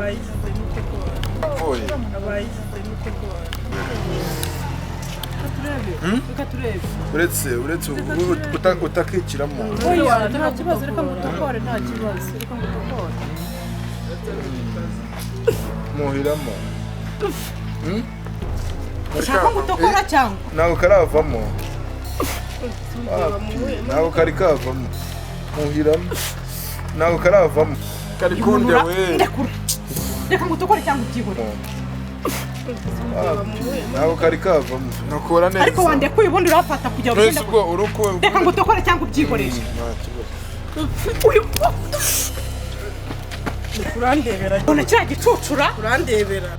abayigize n'itegura Oye. abayigize n'itegura reka turebe Uretse utakikiramo. oya nta kibazo reka ngutokore nta kibazo reka ngutokore Muhiramo. ushaka ngutokora cyangwa Nawe karavamo. Nawe kari kavamo. Muhiramo. Nawe karavamo. Kari kunde we. reka ngutokore cyangwa ubyihore Nawe kari kavamo. Nokora neza. ariko wandekuye ubundi urafata kujya Twese ubwo uruko. reka ngutokore cyangwa ubyihorere uyu urandebera urandebera